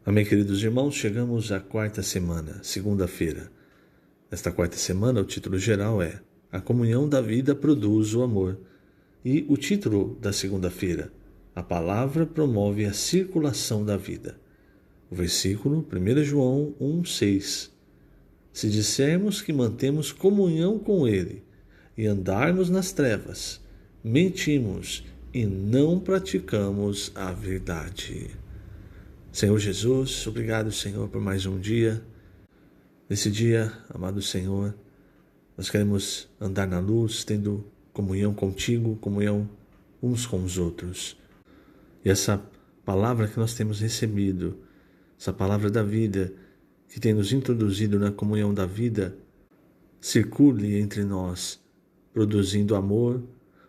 Amém, queridos irmãos, chegamos à quarta semana, segunda-feira. Nesta quarta semana, o título geral é A Comunhão da Vida Produz o Amor. E o título da segunda-feira, A Palavra Promove a Circulação da Vida. O versículo, 1 João 1,6. Se dissermos que mantemos comunhão com Ele e andarmos nas trevas, mentimos e não praticamos a verdade. Senhor Jesus, obrigado, Senhor, por mais um dia. Nesse dia, amado Senhor, nós queremos andar na luz, tendo comunhão contigo, comunhão uns com os outros. E essa palavra que nós temos recebido, essa palavra da vida, que tem nos introduzido na comunhão da vida, circule entre nós, produzindo amor,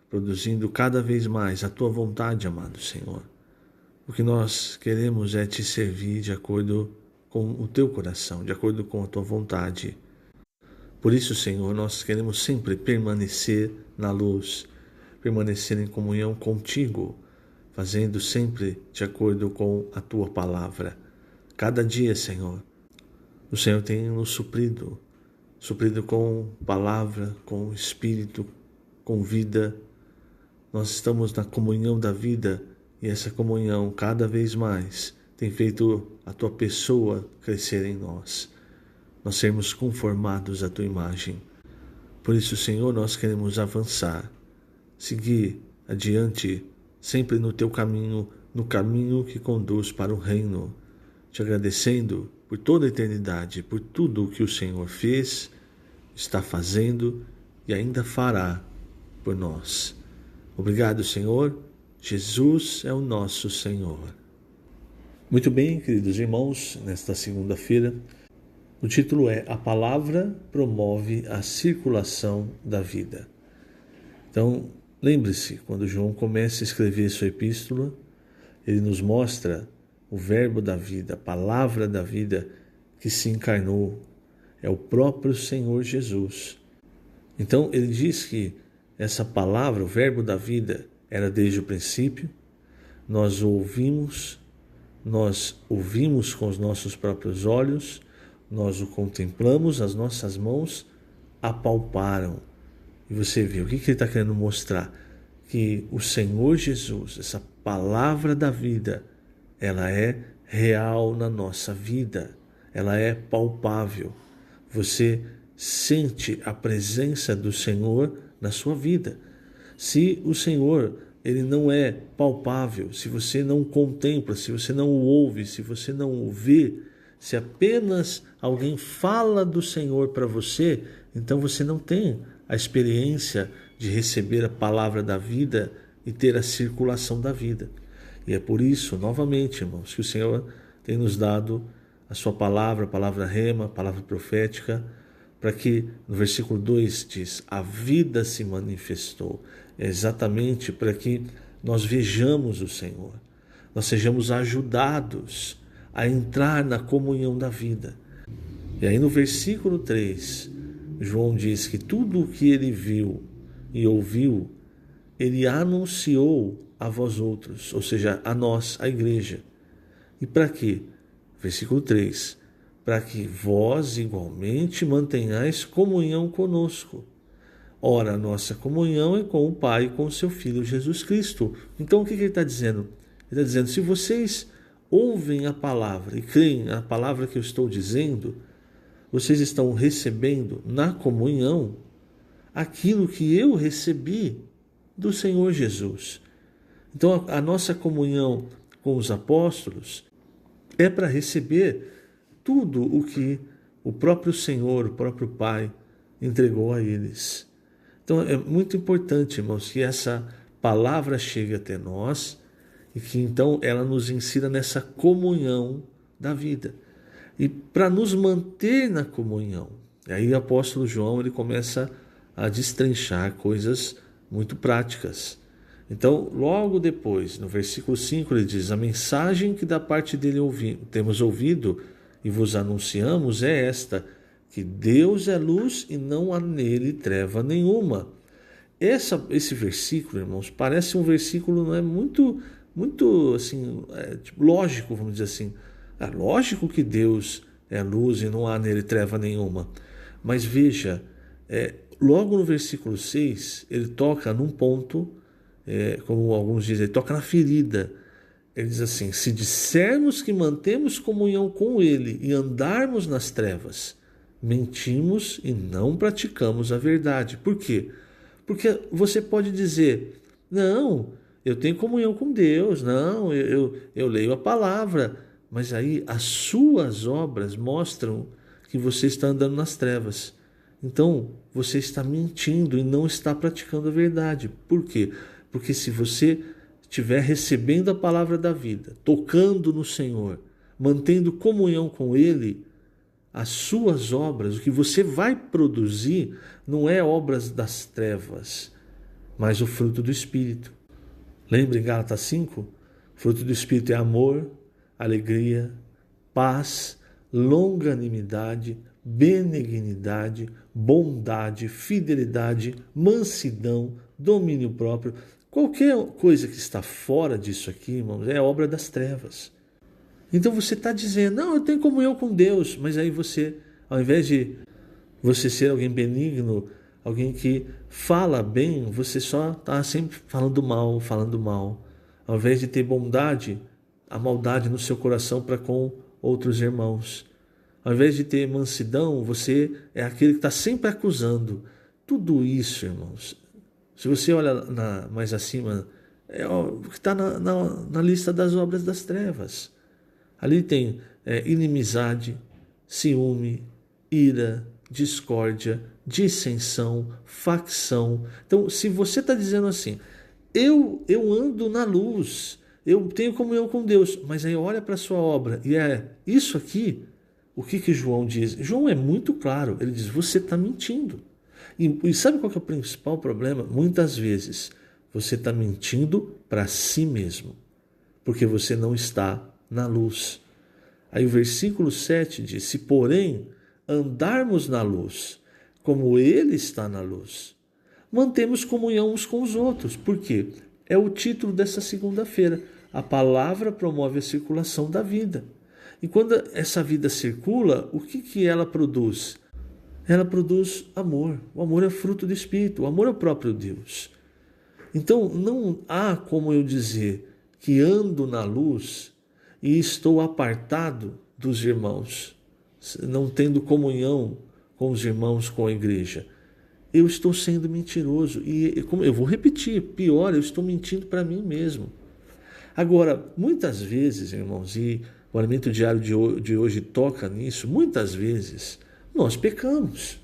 produzindo cada vez mais a tua vontade, amado Senhor. O que nós queremos é te servir de acordo com o teu coração, de acordo com a tua vontade. Por isso, Senhor, nós queremos sempre permanecer na luz, permanecer em comunhão contigo, fazendo sempre de acordo com a tua palavra. Cada dia, Senhor, o Senhor tem nos suprido com palavra, com espírito, com vida. Nós estamos na comunhão da vida. E essa comunhão, cada vez mais, tem feito a tua pessoa crescer em nós. Nós sermos conformados à tua imagem. Por isso, Senhor, nós queremos avançar, seguir adiante, sempre no teu caminho, no caminho que conduz para o reino. Te agradecendo por toda a eternidade, por tudo o que o Senhor fez, está fazendo e ainda fará por nós. Obrigado, Senhor. Jesus é o nosso Senhor. Muito bem, queridos irmãos, nesta segunda-feira, o título é A Palavra Promove a Circulação da Vida. Então, lembre-se, quando João começa a escrever sua epístola, ele nos mostra o verbo da vida, a palavra da vida que se encarnou, é o próprio Senhor Jesus. Então, ele diz que essa palavra, o verbo da vida, era desde o princípio, nós o ouvimos com os nossos próprios olhos, nós o contemplamos, as nossas mãos apalparam. E você vê, o que ele está querendo mostrar? Que o Senhor Jesus, essa palavra da vida, ela é real na nossa vida, ela é palpável. Você sente a presença do Senhor na sua vida. Se o Senhor, ele não é palpável, se você não contempla, se você não o ouve, se você não o vê, se apenas alguém fala do Senhor para você, então você não tem a experiência de receber a palavra da vida e ter a circulação da vida. E é por isso, novamente, irmãos, que o Senhor tem nos dado a sua palavra, a palavra rema, a palavra profética, para que, no versículo 2 diz, a vida se manifestou. É exatamente para que nós vejamos o Senhor, nós sejamos ajudados a entrar na comunhão da vida. E aí no versículo 3, João diz que tudo o que ele viu e ouviu, ele anunciou a vós outros, ou seja, a nós, a igreja. E para quê? Versículo 3, para que vós igualmente mantenhais comunhão conosco. Ora, a nossa comunhão é com o Pai e com o seu Filho Jesus Cristo. Então o que ele está dizendo? Ele está dizendo, se vocês ouvem a palavra e creem na palavra que eu estou dizendo, vocês estão recebendo na comunhão aquilo que eu recebi do Senhor Jesus. Então a nossa comunhão com os apóstolos é para receber tudo o que o próprio Senhor, o próprio Pai, entregou a eles. Então é muito importante, irmãos, que essa palavra chegue até nós e que então ela nos ensina nessa comunhão da vida. E para nos manter na comunhão, aí o apóstolo João ele começa a destrinchar coisas muito práticas. Então, logo depois, no versículo 5, ele diz, a mensagem que da parte dele temos ouvido e vos anunciamos é esta, que Deus é luz e não há nele treva nenhuma. Esse versículo, irmãos, parece um versículo, não é muito assim, lógico, vamos dizer assim. É lógico que Deus é luz e não há nele treva nenhuma. Mas veja, logo no versículo 6, ele toca num ponto, como alguns dizem, ele toca na ferida. Ele diz assim: se dissermos que mantemos comunhão com ele e andarmos nas trevas, mentimos e não praticamos a verdade. Por quê? Porque você pode dizer: não, eu tenho comunhão com Deus, não, eu leio a palavra, mas aí as suas obras mostram que você está andando nas trevas. Então você está mentindo e não está praticando a verdade. Por quê? Porque se você estiver recebendo a palavra da vida, tocando no Senhor, mantendo comunhão com Ele, as suas obras, o que você vai produzir, não é obras das trevas, mas o fruto do Espírito. Lembra em Gálatas 5? O fruto do Espírito é amor, alegria, paz, longanimidade, benignidade, bondade, fidelidade, mansidão, domínio próprio. Qualquer coisa que está fora disso aqui, irmãos, é obra das trevas. Então você está dizendo: não, eu tenho comunhão com Deus, mas aí você, ao invés de você ser alguém benigno, alguém que fala bem, você só está sempre falando mal, falando mal. Ao invés de ter bondade, a maldade no seu coração para com outros irmãos. Ao invés de ter mansidão, você é aquele que está sempre acusando. Tudo isso, irmãos, se você olha mais acima, é o que está na lista das obras das trevas. Ali tem inimizade, ciúme, ira, discórdia, dissensão, facção. Então, se você está dizendo assim: eu ando na luz, eu tenho comunhão com Deus, mas aí olha para a sua obra e isso aqui, o que João diz? João é muito claro, ele diz: você está mentindo. E sabe qual que é o principal problema? Muitas vezes você está mentindo para si mesmo, porque você não está na luz. Aí o versículo 7 diz: se porém andarmos na luz, como ele está na luz, mantemos comunhão uns com os outros. Por quê? É o título dessa segunda-feira. A palavra promove a circulação da vida. E quando essa vida circula, o que ela produz? Ela produz amor. O amor é fruto do Espírito. O amor é o próprio Deus. Então não há como eu dizer que ando na luz e estou apartado dos irmãos, não tendo comunhão com os irmãos, com a igreja. Eu estou sendo mentiroso. E como eu vou repetir, pior, eu estou mentindo para mim mesmo. Agora, muitas vezes, irmãos, e o Alimento Diário de hoje toca nisso, muitas vezes nós pecamos.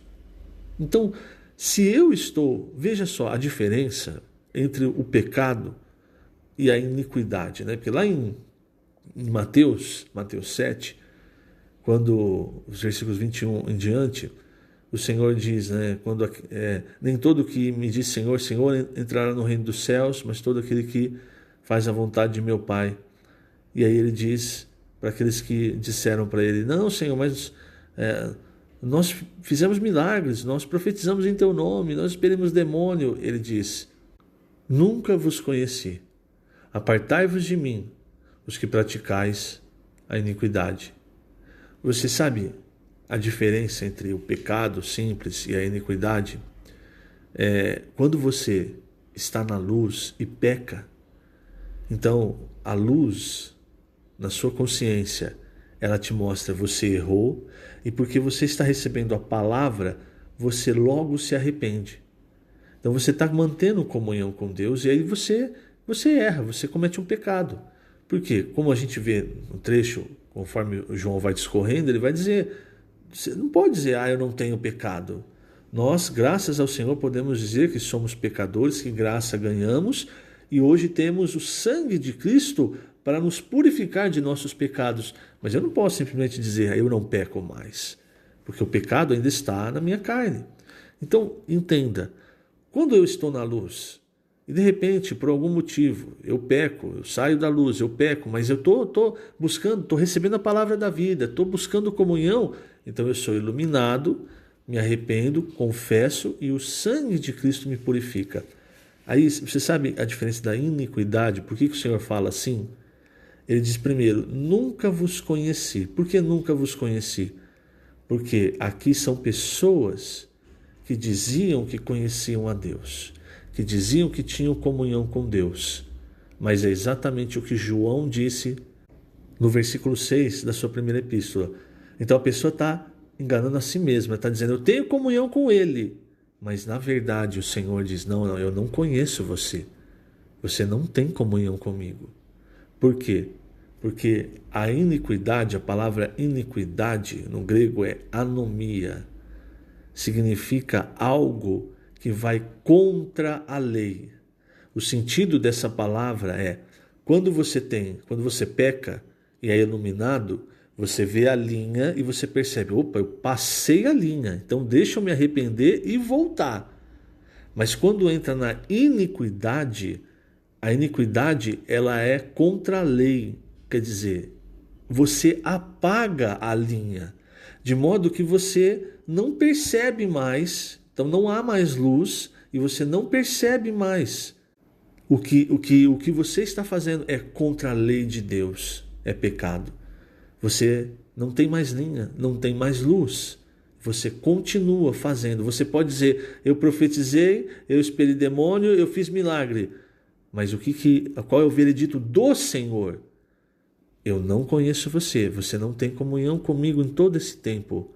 Então, se eu estou... Veja só a diferença entre o pecado e a iniquidade, né? Porque lá em Mateus 7, quando os versículos 21 em diante, o Senhor diz, né? Nem todo que me diz Senhor, Senhor entrará no reino dos céus, mas todo aquele que faz a vontade de meu Pai. E aí ele diz para aqueles que disseram para ele: não, Senhor, mas nós fizemos milagres, nós profetizamos em teu nome, nós expelemos demônio. Ele diz: nunca vos conheci. Apartai-vos de mim, os que praticais a iniquidade. Você sabe a diferença entre o pecado simples e a iniquidade? Quando você está na luz e peca, então a luz na sua consciência, ela te mostra: você errou, e porque você está recebendo a palavra, você logo se arrepende. Então você está mantendo comunhão com Deus, e aí você erra, você comete um pecado. Por quê? Como a gente vê no trecho, conforme o João vai discorrendo, ele vai dizer, você não pode dizer: eu não tenho pecado. Nós, graças ao Senhor, podemos dizer que somos pecadores, que graça ganhamos, e hoje temos o sangue de Cristo para nos purificar de nossos pecados. Mas eu não posso simplesmente dizer: eu não peco mais, porque o pecado ainda está na minha carne. Então, entenda, quando eu estou na luz e de repente, por algum motivo, eu peco, eu saio da luz, eu peco, mas eu estou buscando, estou recebendo a palavra da vida, estou buscando comunhão, então eu sou iluminado, me arrependo, confesso e o sangue de Cristo me purifica. Aí, você sabe a diferença da iniquidade? Por que o Senhor fala assim? Ele diz primeiro, nunca vos conheci. Por que nunca vos conheci? Porque aqui são pessoas que diziam que conheciam a Deus, que diziam que tinham comunhão com Deus. Mas é exatamente o que João disse no versículo 6 da sua primeira epístola. Então a pessoa está enganando a si mesma, está dizendo, eu tenho comunhão com Ele. Mas na verdade o Senhor diz, não, eu não conheço você. Você não tem comunhão comigo. Por quê? Porque a iniquidade, a palavra iniquidade no grego é anomia. Significa algo que vai contra a lei. O sentido dessa palavra é, quando você peca e é iluminado, você vê a linha e você percebe, opa, eu passei a linha, então deixa eu me arrepender e voltar. Mas quando entra na iniquidade, a iniquidade ela é contra a lei, quer dizer, você apaga a linha, de modo que você não percebe mais, então não há mais luz e você não percebe mais. O que você está fazendo é contra a lei de Deus, é pecado. Você não tem mais linha, não tem mais luz. Você continua fazendo. Você pode dizer, eu profetizei, eu expeli demônio, eu fiz milagre. Mas qual é o veredito do Senhor? Eu não conheço você, você não tem comunhão comigo em todo esse tempo.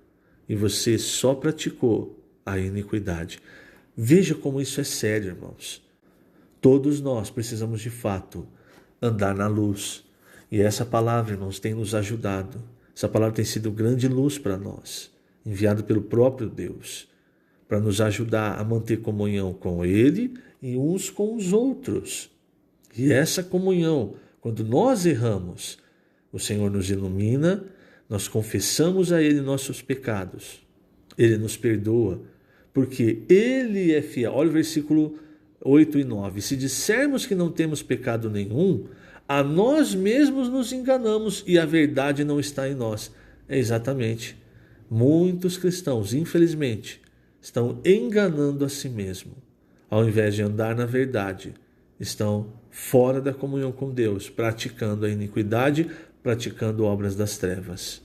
E você só praticou a iniquidade. Veja como isso é sério, irmãos. Todos nós precisamos de fato andar na luz. E essa palavra, irmãos, tem nos ajudado. Essa palavra tem sido grande luz para nós, enviada pelo próprio Deus, para nos ajudar a manter comunhão com Ele e uns com os outros. E essa comunhão, quando nós erramos, o Senhor nos ilumina, nós confessamos a Ele nossos pecados. Ele nos perdoa, porque Ele é fiel. Olha o versículo 8 e 9. Se dissermos que não temos pecado nenhum, a nós mesmos nos enganamos e a verdade não está em nós. É exatamente. Muitos cristãos, infelizmente, estão enganando a si mesmo. Ao invés de andar na verdade, estão fora da comunhão com Deus, praticando a iniquidade, praticando obras das trevas.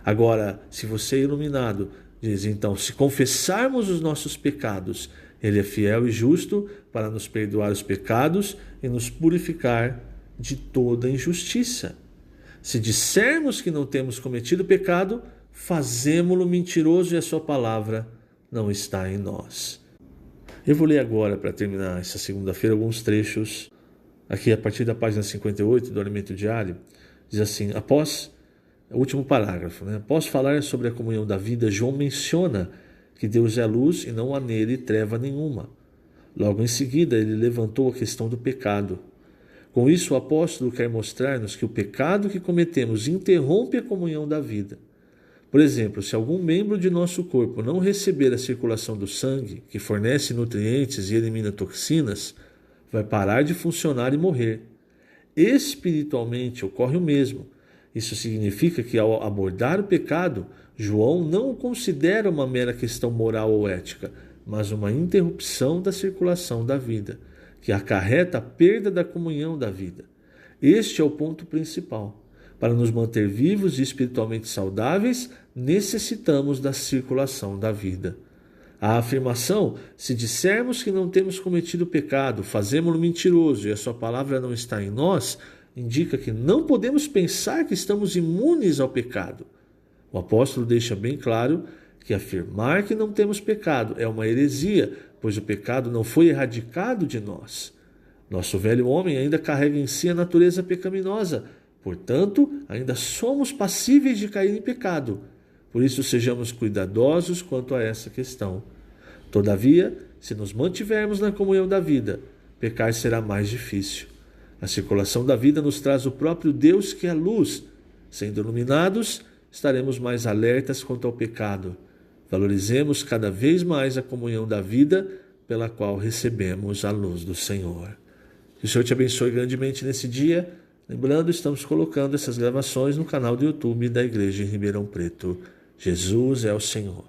Agora, se você é iluminado, diz então, se confessarmos os nossos pecados, Ele é fiel e justo para nos perdoar os pecados e nos purificar de toda injustiça. Se dissermos que não temos cometido pecado, fazemo-lo mentiroso e a sua palavra não está em nós. Eu vou ler agora, para terminar essa segunda-feira, alguns trechos, aqui a partir da página 58 do Alimento Diário, diz assim, o último parágrafo, após falar sobre a comunhão da vida, João menciona que Deus é luz e não há nele treva nenhuma. Logo em seguida, ele levantou a questão do pecado. Com isso, o apóstolo quer mostrar-nos que o pecado que cometemos interrompe a comunhão da vida. Por exemplo, se algum membro de nosso corpo não receber a circulação do sangue, que fornece nutrientes e elimina toxinas, vai parar de funcionar e morrer. Espiritualmente ocorre o mesmo. Isso significa que ao abordar o pecado, João não o considera uma mera questão moral ou ética, mas uma interrupção da circulação da vida, que acarreta a perda da comunhão da vida. Este é o ponto principal. Para nos manter vivos e espiritualmente saudáveis, necessitamos da circulação da vida. A afirmação, se dissermos que não temos cometido pecado, fazemo-lo mentiroso e a sua palavra não está em nós, indica que não podemos pensar que estamos imunes ao pecado. O apóstolo deixa bem claro que afirmar que não temos pecado é uma heresia, pois o pecado não foi erradicado de nós. Nosso velho homem ainda carrega em si a natureza pecaminosa, portanto, ainda somos passíveis de cair em pecado. Por isso, sejamos cuidadosos quanto a essa questão. Todavia, se nos mantivermos na comunhão da vida, pecar será mais difícil. A circulação da vida nos traz o próprio Deus que é luz. Sendo iluminados, estaremos mais alertas quanto ao pecado. Valorizemos cada vez mais a comunhão da vida pela qual recebemos a luz do Senhor. Que o Senhor te abençoe grandemente nesse dia. Lembrando, estamos colocando essas gravações no canal do YouTube da Igreja em Ribeirão Preto. Jesus é o Senhor.